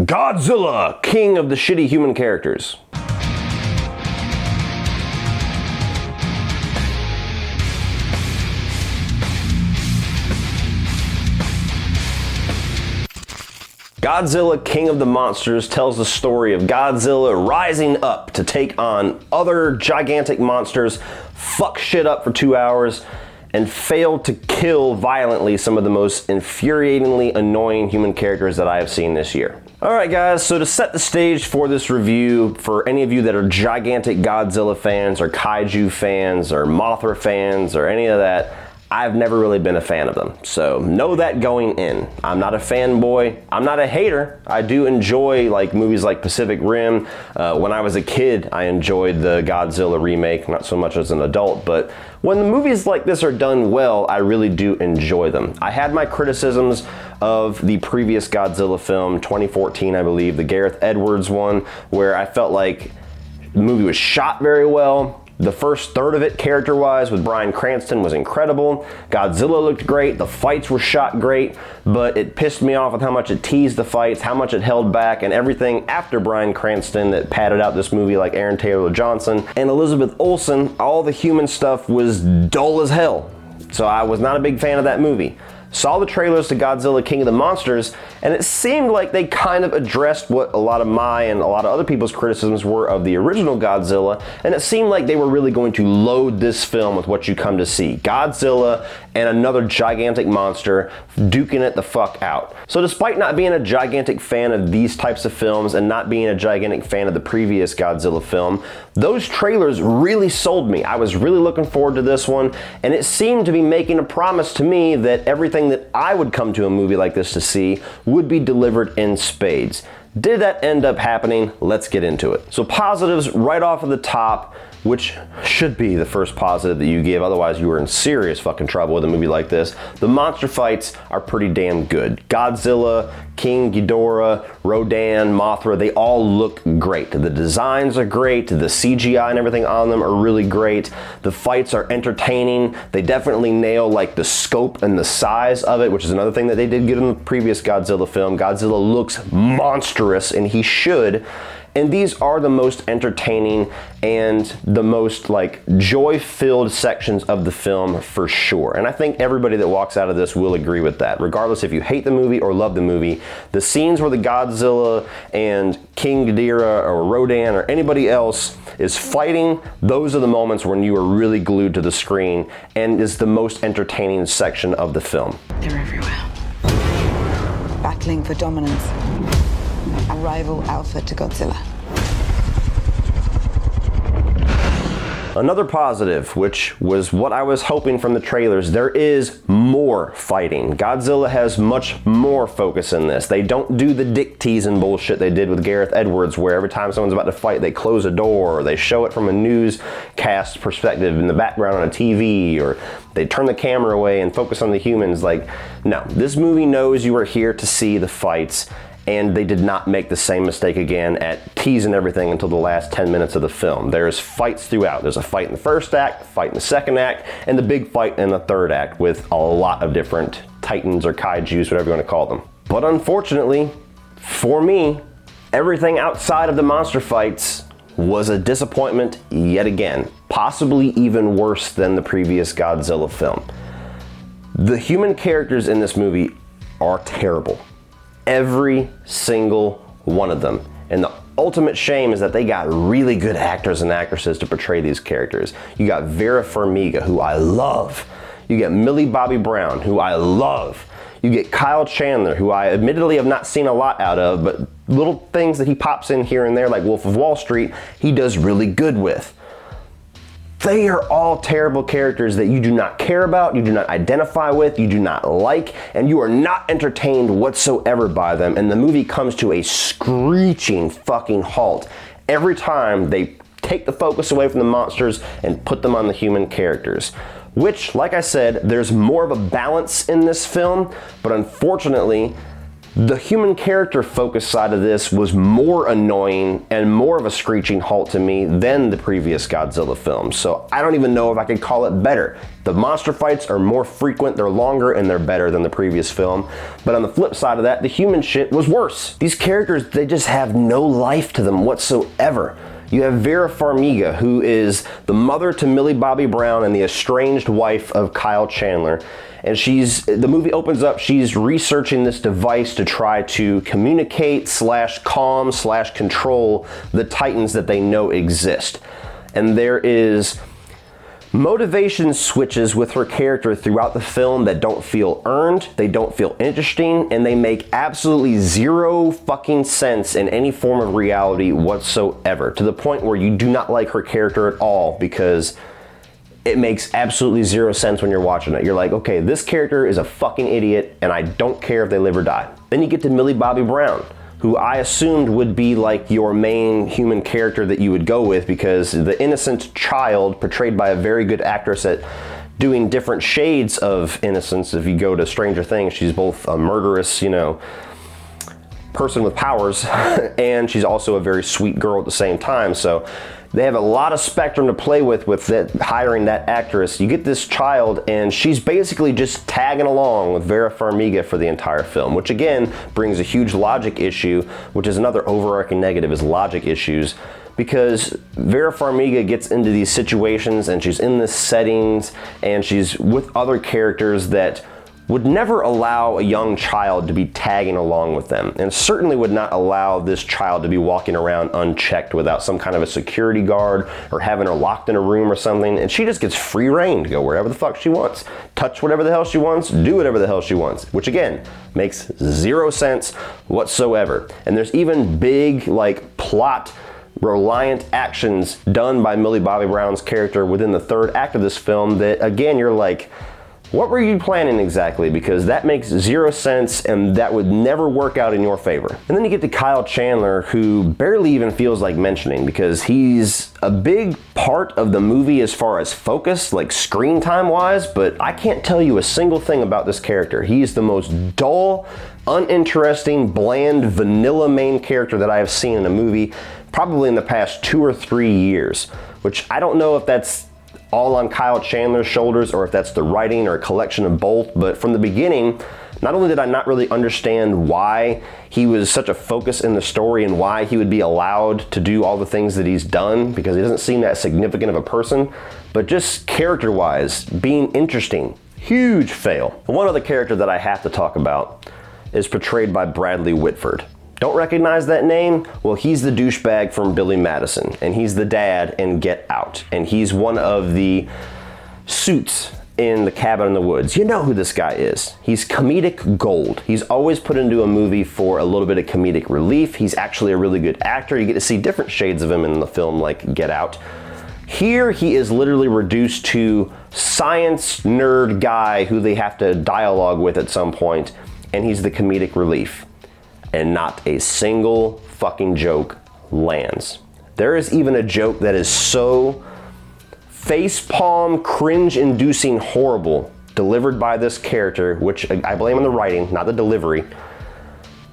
Godzilla, king of the shitty human characters. Godzilla, King of the Monsters tells the story of Godzilla rising up to take on other gigantic monsters, fuck shit up for 2 hours, and fail to kill violently some of the most infuriatingly annoying human characters that I have seen this year. Alright guys, so to set the stage for this review, for any of you that are gigantic Godzilla fans or kaiju fans or Mothra fans or any of that, I've never really been a fan of them, so know that going in. I'm not a fanboy, I'm not a hater. I do enjoy like movies like Pacific Rim. When I was a kid, I enjoyed the Godzilla remake, not so much as an adult, but when the movies like this are done well, I really do enjoy them. I had my criticisms of the previous Godzilla film, 2014 I believe, the Gareth Edwards one, where I felt like the movie was shot very well. The first third of it, character-wise, with Bryan Cranston was incredible. Godzilla looked great, the fights were shot great, but it pissed me off with how much it teased the fights, how much it held back, and everything after Bryan Cranston that padded out this movie like Aaron Taylor Johnson and Elizabeth Olsen. All the human stuff was dull as hell. So I was not a big fan of that movie. Saw the trailers to Godzilla, King of the Monsters, and it seemed like they kind of addressed what a lot of my and a lot of other people's criticisms were of the original Godzilla, and it seemed like they were really going to load this film with what you come to see. Godzilla and another gigantic monster duking it the fuck out. So despite not being a gigantic fan of these types of films and not being a gigantic fan of the previous Godzilla film, those trailers really sold me. I was really looking forward to this one, and it seemed to be making a promise to me that everything that I would come to a movie like this to see would be delivered in spades. Did that end up happening? Let's get into it. So positives right off of the top, which should be the first positive that you give, otherwise you are in serious fucking trouble with a movie like this. The monster fights are pretty damn good. Godzilla, King Ghidorah, Rodan, Mothra, they all look great. The designs are great, the CGI and everything on them are really great. The fights are entertaining. They definitely nail like the scope and the size of it, which is another thing that they did good in the previous Godzilla film. Godzilla looks monstrous, and he should. And these are the most entertaining and the most like joy-filled sections of the film for sure. And I think everybody that walks out of this will agree with that. Regardless if you hate the movie or love the movie, the scenes where the Godzilla and King Ghidorah or Rodan or anybody else is fighting, those are the moments when you are really glued to the screen and is the most entertaining section of the film. They're everywhere. Battling for dominance. A rival alpha to Godzilla. Another positive, which was what I was hoping from the trailers, there is more fighting. Godzilla has much more focus in this. They don't do the dick teasing bullshit they did with Gareth Edwards, where every time someone's about to fight, they close a door, or they show it from a newscast perspective in the background on a TV, or they turn the camera away and focus on the humans. Like, no, this movie knows you are here to see the fights, and they did not make the same mistake again at teasing everything until the last 10 minutes of the film. There's fights throughout. There's a fight in the first act, a fight in the second act, and the big fight in the third act with a lot of different titans or kaijus, whatever you want to call them. But unfortunately, for me, everything outside of the monster fights was a disappointment yet again, possibly even worse than the previous Godzilla film. The human characters in this movie are terrible. Every single one of them. And the ultimate shame is that they got really good actors and actresses to portray these characters. You got Vera Farmiga, who I love. You get Millie Bobby Brown, who I love. You get Kyle Chandler, who I admittedly have not seen a lot out of, but little things that he pops in here and there, like Wolf of Wall Street, he does really good with. They are all terrible characters that you do not care about, you do not identify with, you do not like, and you are not entertained whatsoever by them, and the movie comes to a screeching fucking halt every time they take the focus away from the monsters and put them on the human characters. Which, like I said, there's more of a balance in this film, but unfortunately, The human character focus side of this was more annoying and more of a screeching halt to me than the previous Godzilla films. So I don't even know if I could call it better. The monster fights are more frequent, they're longer, and they're better than the previous film. But on the flip side of that, the human shit was worse. These characters, they just have no life to them whatsoever. You have Vera Farmiga, who is the mother to Millie Bobby Brown and the estranged wife of Kyle Chandler. And the movie opens up, she's researching this device to try to communicate / calm / control the Titans that they know exist. And there is motivation switches with her character throughout the film that don't feel earned, they don't feel interesting, and they make absolutely zero fucking sense in any form of reality whatsoever, to the point where you do not like her character at all because it makes absolutely zero sense when you're watching it. You're like, okay, this character is a fucking idiot and I don't care if they live or die. Then you get to Millie Bobby Brown, who I assumed would be like your main human character that you would go with, because the innocent child portrayed by a very good actress at doing different shades of innocence. If you go to Stranger Things, she's both a murderous, person with powers and she's also a very sweet girl at the same time. So they have a lot of spectrum to play with hiring that actress. You get this child and she's basically just tagging along with Vera Farmiga for the entire film, which again brings a huge logic issue, which is another overarching negative, is logic issues. Because Vera Farmiga gets into these situations and she's in this settings and she's with other characters that would never allow a young child to be tagging along with them, and certainly would not allow this child to be walking around unchecked without some kind of a security guard or having her locked in a room or something. And she just gets free reign to go wherever the fuck she wants, touch whatever the hell she wants, do whatever the hell she wants, which again makes zero sense whatsoever. And there's even big plot reliant actions done by Millie Bobby Brown's character within the third act of this film that again you're like, what were you planning exactly? Because that makes zero sense and that would never work out in your favor. And then you get to Kyle Chandler, who barely even feels like mentioning, because he's a big part of the movie as far as focus, screen time wise, but I can't tell you a single thing about this character. He's the most dull, uninteresting, bland, vanilla main character that I have seen in a movie probably in the past 2 or 3 years, which I don't know if that's all on Kyle Chandler's shoulders or if that's the writing or a collection of both. But from the beginning, not only did I not really understand why he was such a focus in the story and why he would be allowed to do all the things that he's done, because he doesn't seem that significant of a person, but just character-wise, being interesting, huge fail. One other character that I have to talk about is portrayed by Bradley Whitford. Don't recognize that name? Well, he's the douchebag from Billy Madison, and he's the dad in Get Out, and he's one of the suits in The Cabin in the Woods. You know who this guy is. He's comedic gold. He's always put into a movie for a little bit of comedic relief. He's actually a really good actor. You get to see different shades of him in the film like Get Out. Here he is literally reduced to science nerd guy who they have to dialogue with at some point, and he's the comedic relief. And not a single fucking joke lands. There is even a joke that is so facepalm, cringe-inducing horrible, delivered by this character, which I blame on the writing, not the delivery,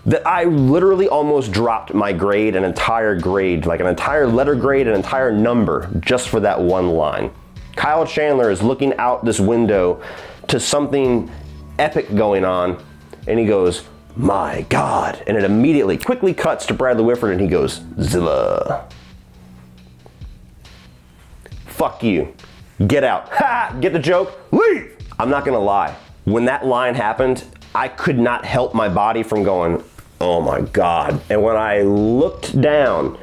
that I literally almost dropped my grade, an entire grade, an entire letter grade, an entire number, just for that one line. Kyle Chandler is looking out this window to something epic going on, and he goes, "My God," and it immediately quickly cuts to Bradley Whitford and he goes, "Zilla." Fuck you. Get out. Ha! Get the joke? Leave! I'm not gonna lie. When that line happened, I could not help my body from going, oh my God. And when I looked down,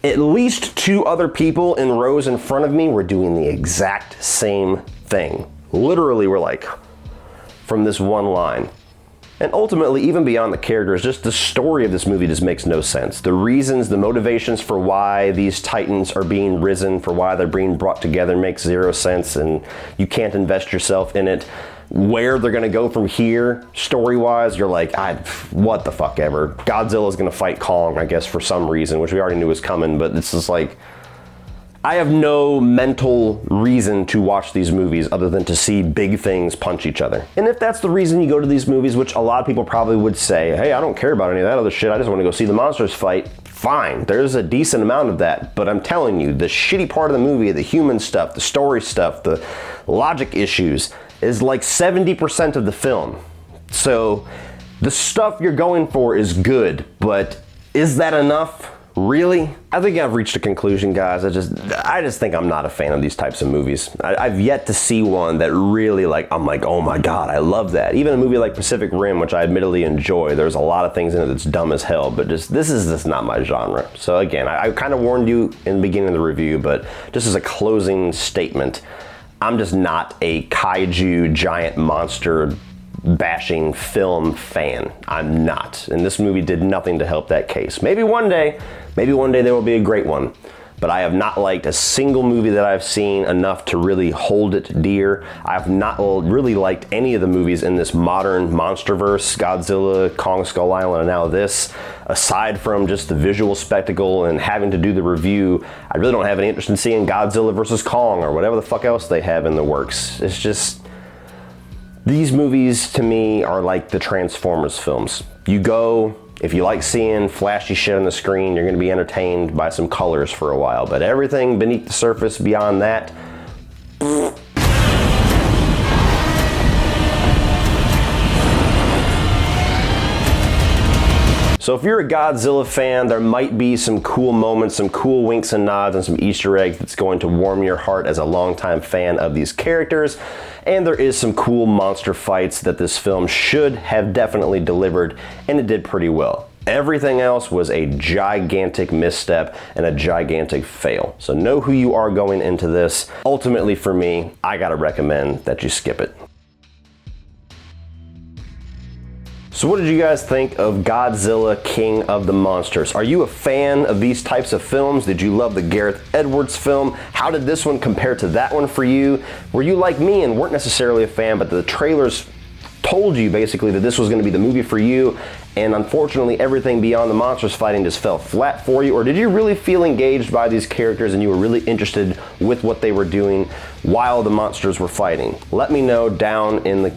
at least 2 other people in rows in front of me were doing the exact same thing. Literally, we're from this one line. And ultimately, even beyond the characters, just the story of this movie just makes no sense. The reasons, the motivations for why these Titans are being risen, for why they're being brought together, makes zero sense, and you can't invest yourself in it. Where they're gonna go from here, story-wise, you're like, what the fuck ever. Godzilla's gonna fight Kong, I guess, for some reason, which we already knew was coming, but it's just I have no mental reason to watch these movies other than to see big things punch each other. And if that's the reason you go to these movies, which a lot of people probably would say, hey, I don't care about any of that other shit, I just want to go see the monsters fight, fine. There's a decent amount of that, but I'm telling you, the shitty part of the movie, the human stuff, the story stuff, the logic issues, is like 70% of the film. So the stuff you're going for is good, but is that enough? Really? I think I've reached a conclusion, guys. I just think I'm not a fan of these types of movies. I've yet to see one that really, I'm like, oh my god, I love that. Even a movie like Pacific Rim, which I admittedly enjoy, there's a lot of things in it that's dumb as hell, but this is just not my genre. So again, I kind of warned you in the beginning of the review, but just as a closing statement, I'm just not a kaiju giant monster bashing film fan. I'm not. And this movie did nothing to help that case. Maybe one day there will be a great one. But I have not liked a single movie that I've seen enough to really hold it dear. I've not really liked any of the movies in this modern monsterverse, Godzilla, Kong Skull Island, and now this. Aside from just the visual spectacle and having to do the review, I really don't have any interest in seeing Godzilla versus Kong or whatever the fuck else they have in the works. It's just, these movies to me are like the Transformers films. You go, if you like seeing flashy shit on the screen, you're gonna be entertained by some colors for a while, but everything beneath the surface beyond that, So if you're a Godzilla fan, there might be some cool moments, some cool winks and nods, and some Easter eggs that's going to warm your heart as a longtime fan of these characters. And there is some cool monster fights that this film should have definitely delivered, and it did pretty well. Everything else was a gigantic misstep and a gigantic fail. So know who you are going into this. Ultimately for me, I gotta recommend that you skip it. So what did you guys think of Godzilla King of the Monsters? Are you a fan of these types of films? Did you love the Gareth Edwards film? How did this one compare to that one for you? Were you like me and weren't necessarily a fan, but the trailers told you basically that this was going to be the movie for you, and unfortunately everything beyond the monsters fighting just fell flat for you? Or did you really feel engaged by these characters and you were really interested with what they were doing while the monsters were fighting? Let me know down in the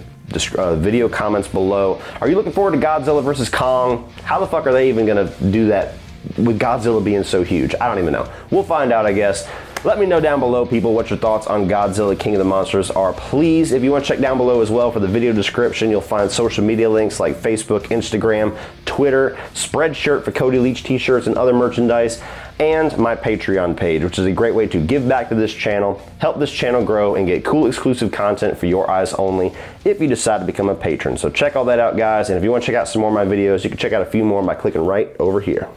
video comments below. Are you looking forward to Godzilla versus Kong? How the fuck are they even gonna do that with Godzilla being so huge? I don't even know. We'll find out, I guess. Let me know down below, people, what your thoughts on Godzilla King of the Monsters are. Please, if you want to check down below as well for the video description, you'll find social media links like Facebook, Instagram, Twitter, Spreadshirt for Cody Leach t-shirts and other merchandise, and my Patreon page, which is a great way to give back to this channel, help this channel grow, and get cool exclusive content for your eyes only if you decide to become a patron. So check all that out, guys, and if you want to check out some more of my videos, you can check out a few more by clicking right over here.